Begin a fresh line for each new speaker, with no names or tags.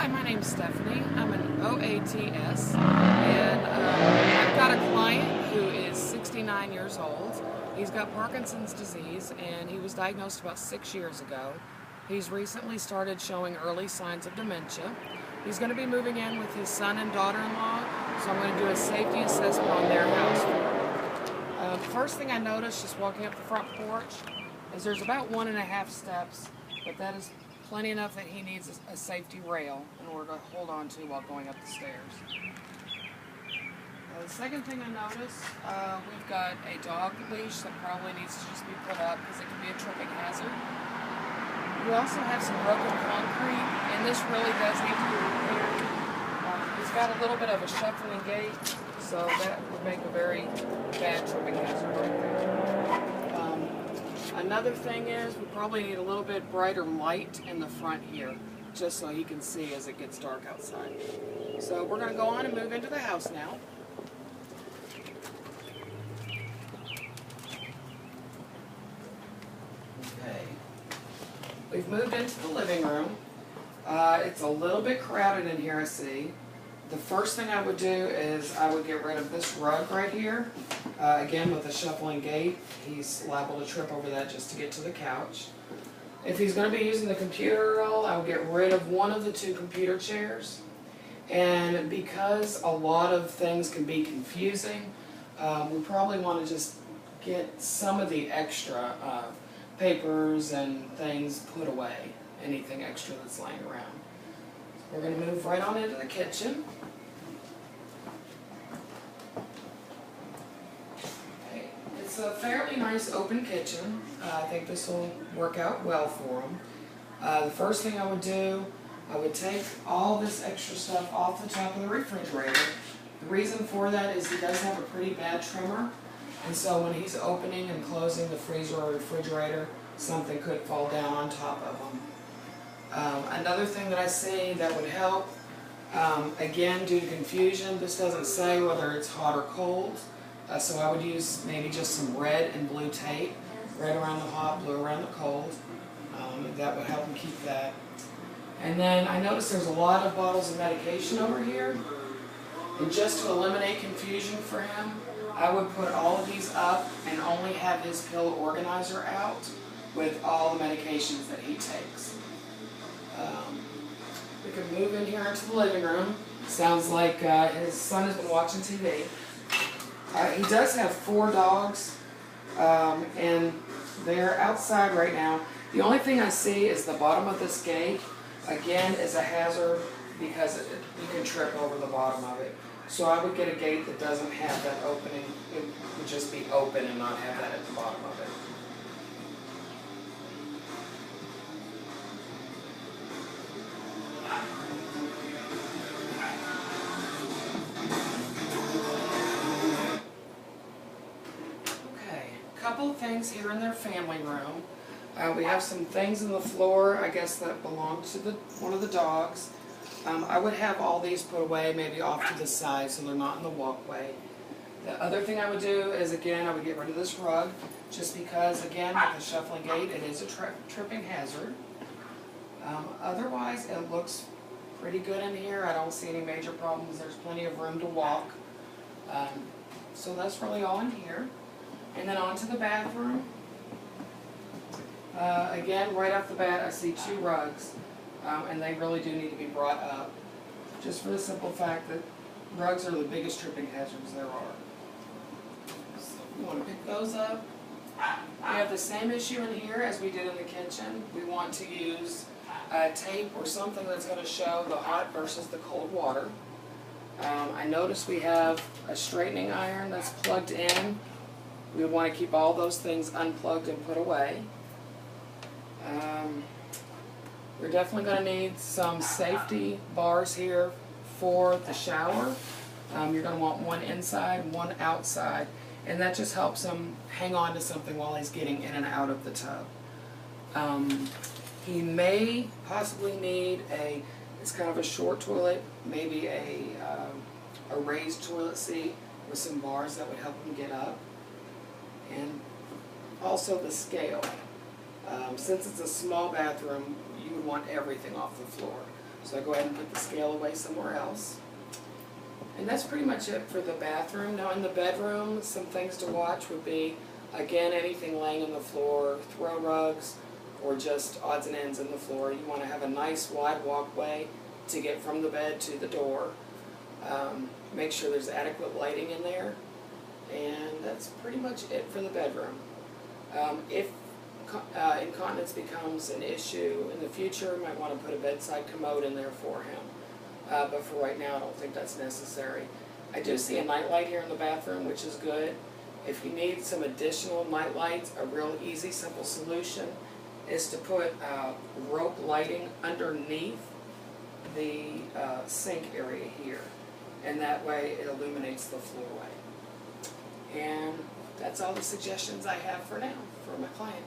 Hi, my name's Stephanie. I'm an OATS, and I've got a client who is 69 years old. He's got Parkinson's disease, and he was diagnosed about 6 years ago. He's recently started showing early signs of dementia. He's going to be moving in with his son and daughter-in-law, so I'm going to do a safety assessment on their house for him. First thing I noticed just walking up the front porch is there's about 1.5 steps, but that is plenty enough that he needs a safety rail in order to hold on to while going up the stairs. The second thing I noticed, we've got a dog leash that probably needs to just be put up because it can be a tripping hazard. We also have some broken concrete, and this really does need to be repaired. He's got a little bit of a shuffling gait, so that would make a very bad tripping hazard right there. Another thing is we probably need a little bit brighter light in the front here, just so he can see as it gets dark outside. So we're going to go on and move into the house now. Okay. We've moved into the living room. It's a little bit crowded in here, I see. The first thing I would do is I would get rid of this rug right here. Again, with a shuffling gait, he's liable to trip over that just to get to the couch. If he's going to be using the computer at all, I would get rid of one of the 2 computer chairs. And because a lot of things can be confusing, we probably want to just get some of the extra papers and things put away, anything extra that's laying around. We're going to move right on into the kitchen. It's a fairly nice open kitchen. I think this will work out well for him. The first thing I would do, I would take all this extra stuff off the top of the refrigerator. The reason for that is he does have a pretty bad tremor, and so when he's opening and closing the freezer or refrigerator, something could fall down on top of him. Another thing that I see that would help, again, due to confusion, this doesn't say whether it's hot or cold. So I would use maybe just some red and blue tape, red around the hot, blue around the cold. That would help him keep that. And then I noticed there's a lot of bottles of medication over here. And just to eliminate confusion for him, I would put all of these up and only have his pill organizer out with all the medications that he takes. We can move in here into the living room. Sounds like his son has been watching TV. He does have 4 dogs, and they're outside right now. The only thing I see is the bottom of this gate, again, is a hazard because you can trip over the bottom of it. So I would get a gate that doesn't have that opening. It would just be open and not have that at the bottom of it. Couple of things here in their family room. We have some things on the floor, I guess, that belong to one of the dogs. I would have all these put away, maybe off to the side so they're not in the walkway. The other thing I would do is, again, I would get rid of this rug, just because, again, with the shuffling gait, it is a tripping hazard. Otherwise, it looks pretty good in here. I don't see any major problems. There's plenty of room to walk. So that's really all in here. And then onto the bathroom. Again, right off the bat, I see 2 rugs, and they really do need to be brought up, just for the simple fact that rugs are the biggest tripping hazards there are. So we want to pick those up. We have the same issue in here as we did in the kitchen. We want to use tape or something that's going to show the hot versus the cold water. I notice we have a straightening iron that's plugged in. We would want to keep all those things unplugged and put away. We're definitely going to need some safety bars here for the shower. You're going to want one inside, one outside, and that just helps him hang on to something while he's getting in and out of the tub. He may possibly need it's kind of a short toilet, maybe a raised toilet seat with some bars that would help him get up. And also the scale. Since it's a small bathroom, you would want everything off the floor. So I go ahead and put the scale away somewhere else. And that's pretty much it for the bathroom. Now in the bedroom, some things to watch would be, again, anything laying on the floor, throw rugs, or just odds and ends in the floor. You want to have a nice wide walkway to get from the bed to the door. Make sure there's adequate lighting in there. And that's pretty much it for the bedroom. If incontinence becomes an issue in the future, you might want to put a bedside commode in there for him. But for right now, I don't think that's necessary. I do see a nightlight here in the bathroom, which is good. If you need some additional night lights, a real easy, simple solution is to put rope lighting underneath the sink area here. And that way it illuminates the floorway. And that's all the suggestions I have for now for my client.